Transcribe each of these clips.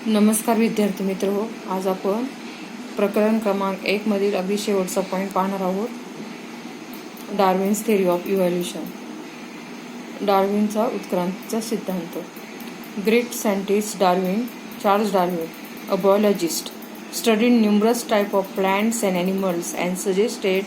नमस्कार विद्यार्थी मित्र हो, आज आपण प्रकरण क्रमांक 1 मधील अगदी शेवटचा पॉईंट पाहणार आहोत. Darwin's theory of evolution. डार्विनचा उत्क्रांतीचा सिद्धांत. Great scientist Charles Darwin, a biologist, studied numerous types of plants and animals and suggested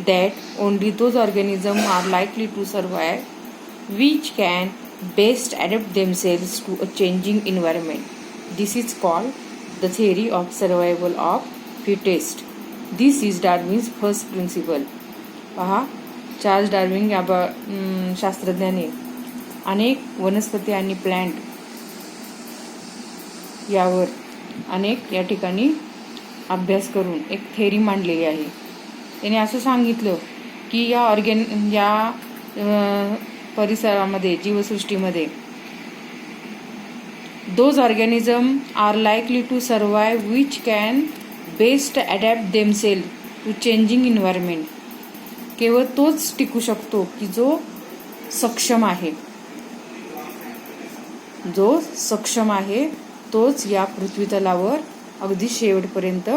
that only those organisms are likely to survive which can best adapt themselves to a changing environment. This is called the theory of survival of fittest. This is Darwin's first principle. पहा, Charles Darwin या शास्त्रज्ञाने अनेक वनस्पती आणि plant यावर अनेक या ठिकाणी अभ्यास करून एक थेअरी मांडलेली आहे. त्याने असं सांगितलं की या परिसरामध्ये, जीवसृष्टीमध्ये those organisms are likely to survive which can best adapt themselves to changing environment. केवळ तोच टिकू शकतो की जो सक्षम आहे तोच या पृथ्वीतलावर अगदी शेवटपर्यंत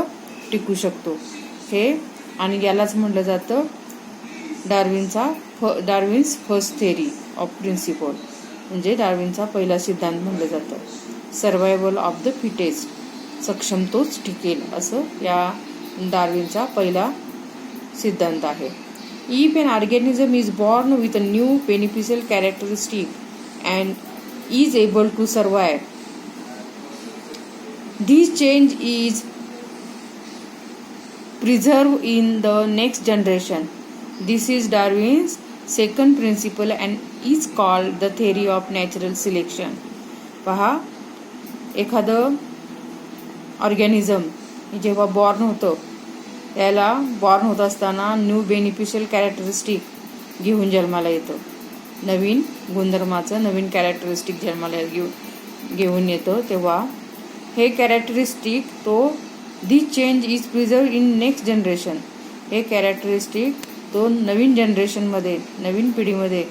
टिकू शकतो. हे आणि यालाच म्हटलं जातं Darwin's first theory of principle, म्हणजे डार्विनचा पहिला सिद्धांत म्हटलं जातं. सर्वायवल ऑफ द फिटेस्ट, सक्षम तोच टिकेल, असं या डार्विनचा पहिला सिद्धांत आहे. If an organism is born with a new beneficial characteristic and is able to survive, this change is preserved in the next generation. This is Darwin's second principle and is called the theory of natural selection. पहा, एखादं organism जेव्हा born होतं, त्याला born होत असताना new beneficial characteristic घेऊन जन्माला येतं. नवीन गुणधर्माचं नवीन कॅरेक्टरिस्टिक जन्माला घेऊन येतं. तेव्हा हे characteristic this change is preserved in next generation. हे कॅरेक्टरिस्टिक तो नवीन जनरेशनमध्ये, नवीन पिढीमध्ये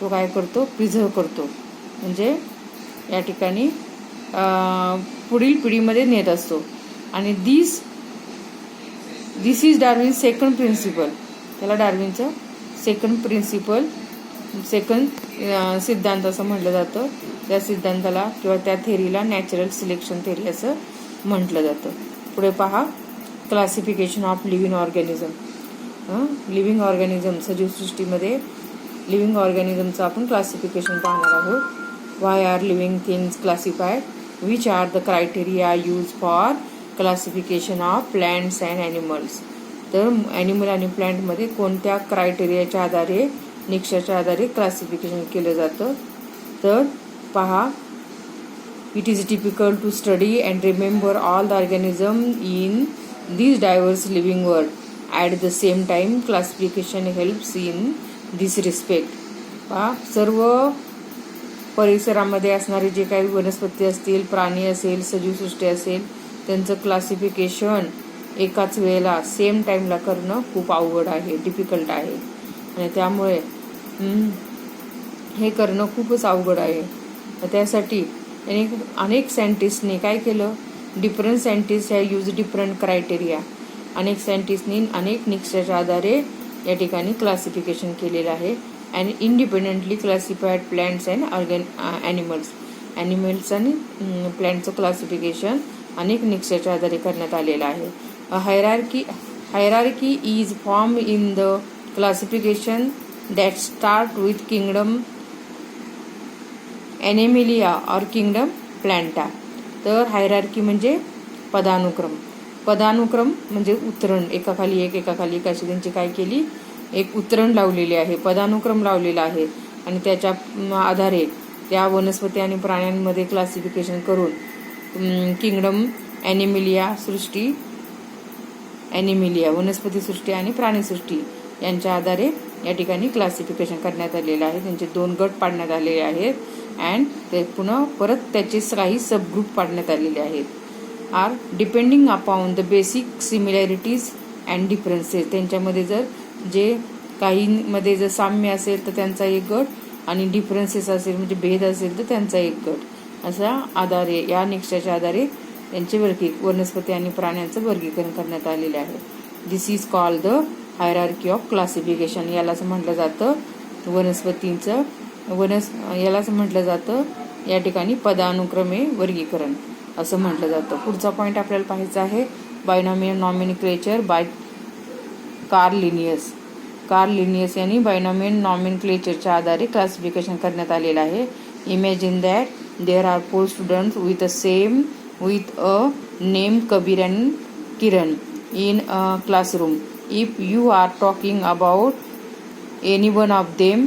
तो काय करतो, प्रिझर्व करतो. म्हणजे या ठिकाणी पुढील पिढीमध्ये नेत असतो. आणि दिस इज डार्विन सेकंड प्रिन्सिपल. त्याला डार्विनचं सेकंड सिद्धांत असं म्हटलं जातं. त्या सिद्धांताला किंवा त्या थेअरीला नॅचरल सिलेक्शन थेअरी असं म्हटलं जातं. पुढे पहा, classification of living organism. Living organism, सजीवसृष्टीमध्ये लिव्हिंग ऑर्गॅनिझमचं आपण क्लासिफिकेशन पाहणार आहोत. Why are living things classified, which are the criteria use for classification of plants and animals. तर ॲनिमल आणि प्लांटमध्ये कोणत्या क्रायटेरियाच्या आधारे, निकषाच्या आधारे क्लासिफिकेशन केलं जातं. तर पहा, it is difficult to study and remember all the organisms in this diverse living world. At the same time, classification helps in this respect. सर्व परिसरामध्ये असणारे जे काही वनस्पती असतील, प्राणी असेल, सजीवसृष्टी असेल, त्यांचं क्लासिफिकेशन एकाच वेळेला सेम टाईमला करणं खूप अवघड आहे, डिफिकल्ट आहे. आणि त्यामुळे हे करणं खूपच अवघड आहे. त्यासाठी अनेक सायंटिस्टने काय केलं, different scientist have use different criteria. अनेक सायंटिस्टनी अनेक निकषाच्या आधारे या ठिकाणी क्लासिफिकेशन केलेलं आहे. And independently classified plants and animals आणि प्लांटचं क्लासिफिकेशन अनेक निकषाच्या आधारे करण्यात आलेलं आहे. Hierarchy is form in the classification that start with kingdom Animalia और किंगडम प्लॅन्टा. तर हायरार्की म्हणजे पदानुक्रम म्हणजे उतरण, एकाखाली एक अशी त्यांची काय केली, एक उतरण लावलेली आहे, पदानुक्रम लावलेला आहे. आणि त्याच्या आधारे त्या वनस्पती आणि प्राण्यांमध्ये क्लासिफिकेशन करून किंगडम ॲनिमेलिया वनस्पती सृष्टी आणि प्राणीसृष्टी यांच्या आधारे या ठिकाणी क्लासिफिकेशन करण्यात आलेलं आहे. त्यांचे 2 गट पाडण्यात आलेले आहेत. अँड ते पुन्हा परत त्याचे काही सबग्रुप पाडण्यात आलेले आहेत. Are depending upon the basic similarities and differences. त्यांच्यामध्ये जे काहीमध्ये जर साम्य असेल तर त्यांचा एक गट, आणि डिफरन्सेस असेल म्हणजे भेद असेल तर त्यांचा एक गट. असा आधारे या निकषाच्या आधारे त्यांचे वनस्पती आणि प्राण्यांचं वर्गीकरण करण्यात आलेले आहे. This is called the hierarchy of classification. यालाच म्हटलं जातं यालाच म्हटलं जातं या ठिकाणी पदानुक्रमे वर्गीकरण असं म्हटलं जातं. पुढचा पॉईंट आपल्याला पाहायचा आहे binomial nomenclature by Carl Linnaeus. Carl Linnaeus यांनी बायनॉमियल नॉमेनक्लेचरच्या आधारे क्लासिफिकेशन करण्यात आलेलं आहे. Imagine that there are 4 students with a name Kabir and Kiran in a classroom. If you are talking about any one of them,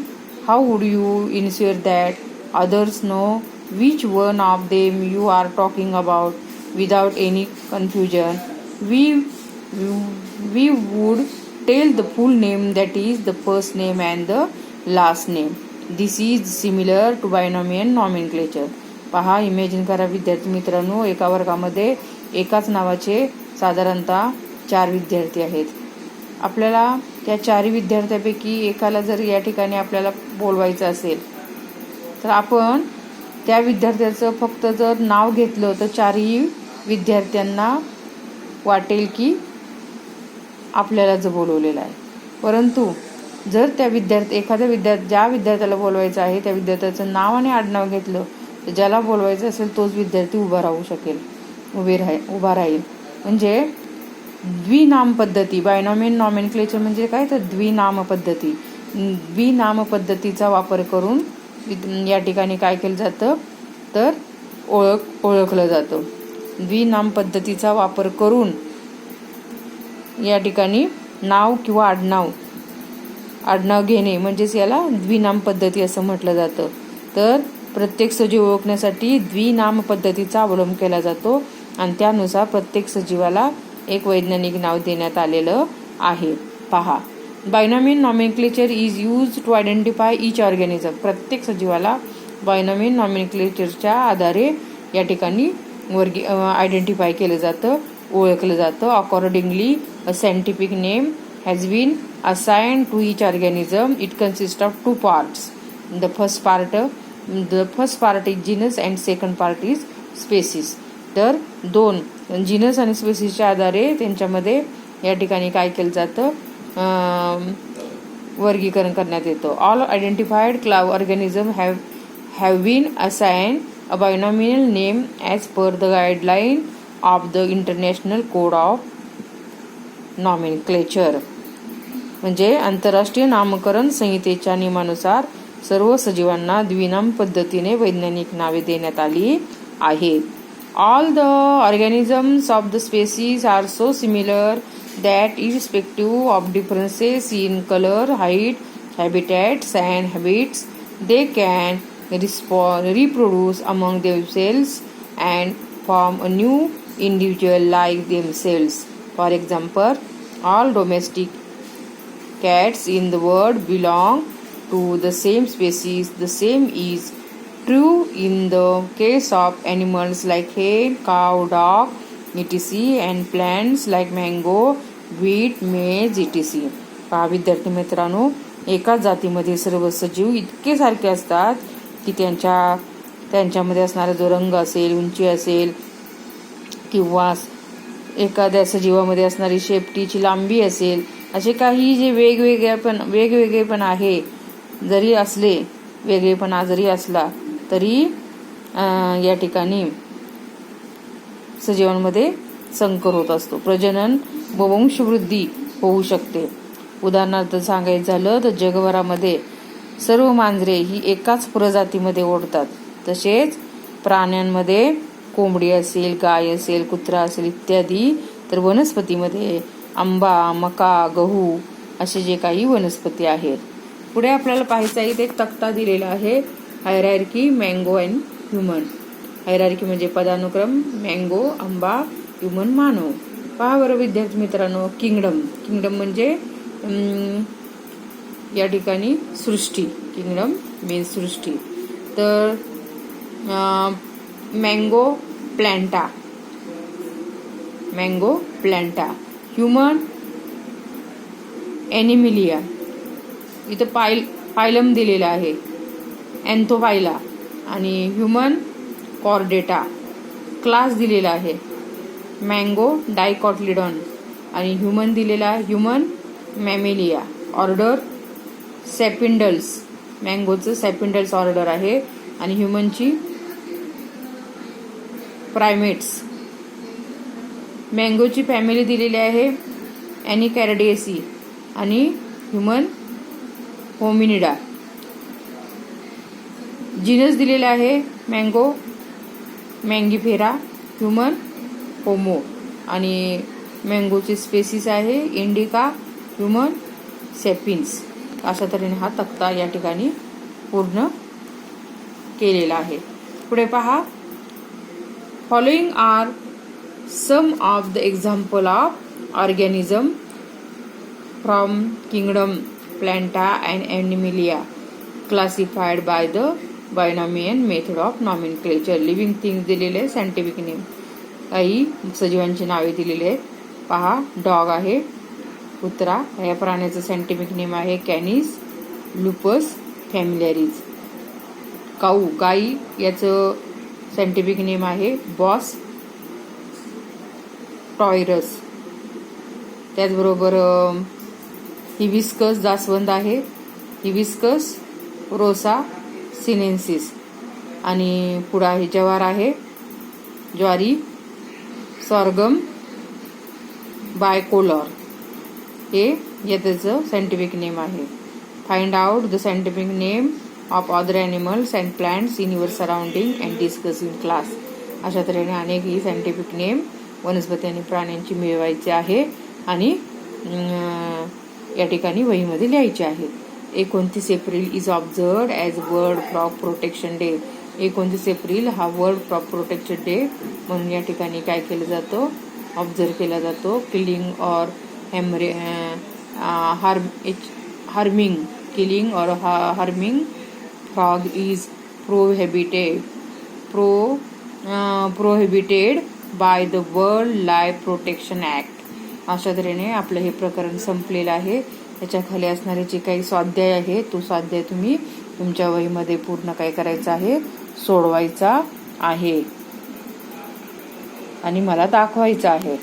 how would you ensure that others know which one of them you are talking about without any confusion? We would tell the full name, that is the first name and the last name. This is similar to binomial nomenclature. पहा, imagine करा विद्यार्थी मित्रांनो, एका वर्गामध्ये एकाच नावाचे साधारणतः 4 विद्यार्थी आहेत. आपल्याला त्या 4 विद्यार्थ्यापैकी एकाला जर या ठिकाणी आपल्याला बोलवायचं असेल तर आपण त्या विद्यार्थ्याचं फक्त जर नाव घेतलं तर 4ही विद्यार्थ्यांना वाटेल की आपल्याला बोलवलेलं आहे. परंतु जर त्या ज्या विद्यार्थ्याला बोलवायचं आहे त्या विद्यार्थ्याचं नाव आणि आडनाव घेतलं तर ज्याला बोलवायचं असेल तोच विद्यार्थी उभा राहील. म्हणजे द्विनाम पद्धती, बायनॉमियल नॉमेनक्लेचर म्हणजे काय तर द्विनाम पद्धतीचा वापर करून या ठिकाणी काय केलं जातं तर ओळखलं जातं. द्विनाम पद्धतीचा वापर करून या ठिकाणी नाव किंवा आडनाव घेणे म्हणजेच याला द्विनाम पद्धती असं म्हटलं जातं. तर प्रत्येक सजीव ओळखण्यासाठी द्विनाम पद्धतीचा अवलंब केला जातो आणि त्यानुसार प्रत्येक सजीवाला एक वैज्ञानिक नाव देण्यात आलेलं आहे. पहा, binomial nomenclature is use to identify each organism. प्रत्येक सजीवाला बायनॉमियल नॉमेनक्लेचरच्या आधारे या ठिकाणी आयडेंटिफाय केलं जातं, ओळखलं जातं. Accordingly a scientific name has been assigned to each organism. It consist of 2 parts. The first part is genus and second part is species. तर 2 जीनस आणि स्पेसीसच्या आधारे त्यांच्यामध्ये या ठिकाणी काय केलं जातं वर्गीकरण करण्यात येतं. All identified organism have been assigned a binomial name as per the guideline of the international code of nomenclature. म्हणजे आंतरराष्ट्रीय नामकरण संहितेच्या नियमानुसार सर्व सजीवांना द्विनाम पद्धतीने वैज्ञानिक नावे देण्यात आली आहेत. All the organisms of the species are so similar that irrespective of differences in colour, height, habitats and habits they can reproduce among themselves and form a new individual like themselves. For example, all domestic cats in the world belong to the same species. The same is true in the case of animals like hen, cow, dog, etc. and plants like mango, wheat, maize, etc. पहा विद्यार्थी मित्रांनो, एकाच जातीमध्ये सर्व सजीव इतके सारखे असतात की त्यांच्यामध्ये असणारा जो रंग असेल, उंची असेल किंवा एखाद्या सजीवामध्ये असणारी शेपटीची लांबी असेल, असे काही जे वेगवेगळेपण आहे वेगळेपणा जरी असला तरी या ठिकाणी सजीवांमध्ये संकर होत असतो. प्रजनन व वंशवृद्धी होऊ शकते. उदाहरणार्थ सांगायचं झालं तर जगभरामध्ये सर्व मांजरे ही एकाच प्रजातीमध्ये ओढतात. तसेच प्राण्यांमध्ये कोंबडी असेल, गाय असेल, कुत्रा असेल इत्यादी. तर वनस्पतीमध्ये आंबा, मका, गहू असे जे काही वनस्पती आहेत. पुढे आपल्याला पाहायचं आहे एक तक्ता दिलेला आहे hierarchy, mango and human. Hierarchy म्हणजे पदानुक्रम, मँगो आंबा, ह्युमन मानव. पहा बरं विद्यार्थी मित्रांनो, किंगडम म्हणजे या ठिकाणी सृष्टी. किंगडम मीन्स सृष्टी. तर मँगो प्लॅन्टा, ह्युमन ॲनिमिलिया. इथं पायलम दिलेला आहे, अँथोफायला. आणि ह्युमन कॉर्डेटा. क्लास दिलेला आहे मँगो डायकॉटलिडॉन. आणि ह्युमन दिलेला ह्युमन मॅमेलिया. ऑर्डर सॅपिंडल्स. मँगोचं सॅपिंडल्स ऑर्डर आहे आणि ह्युमनची प्रायमेट्स. मँगोची फॅमिली दिलेली आहे ॲनिकॅरडेसी आणि ह्युमन होमिनिडा. जीनस दिलेला आहे मँगो मँगीफेरा, ह्युमन होमो. आणि मँगोची स्पेसिस आहे इंडिका, ह्युमन सेपिन्स. अशा तऱ्हेने हा तक्ता या ठिकाणी पूर्ण केलेला आहे. पुढे पहा. Following are some of the example of organism from kingdom plantae and animalia classified by the binomial method of nomenclature. Living things दिलेले सायंटिफिक नेम. काही सजीवांची नावे दिलेली आहेत. पहा. डॉग आहे, कुत्रा. या प्राण्याचं सायंटिफिक नेम आहे कॅनिस लुपस फॅमिलियारिज. काऊ गाई, याचं सायंटिफिक नेम आहे बॉस टॉयरस. त्याचबरोबर हिबिस्कस जास्वंद आहे, हिबिस्कस रोसा सिनेन्सिस. आणि पुढे आहे जवार आहे, ज्वारी सॉर्गम बायकोलॉर. हे याचं सायंटिफिक नेम आहे. Find out the scientific name of other animals and plants in your surrounding and discuss in class. अशा तऱ्हेने अनेक ही सायंटिफिक नेम वनस्पती आणि प्राण्यांची मिळवायचे आहे आणि या ठिकाणी वहीमध्ये लिहायचे आहेत. 29 April is observed as world crop protection day. 29 एप्रिल हा वर्ल्ड क्रॉप प्रोटेक्शन डे म्हणून या ठिकाणी काय केलं जातं, ऑब्झर्व केला जातो. किलिंग और killing or harming frog is prohibited by the World Life Protection Act. अशा तऱ्हेने आपलं हे प्रकरण संपलेलं आहे. याच्या खाली असणारे जे काही स्वाध्याय आहे तो स्वाध्याय तुम्ही तुमच्या वहीमध्ये पूर्ण काय करायचा आहे, सोडवायचा आहे आणि मला दाखवायचा आहे.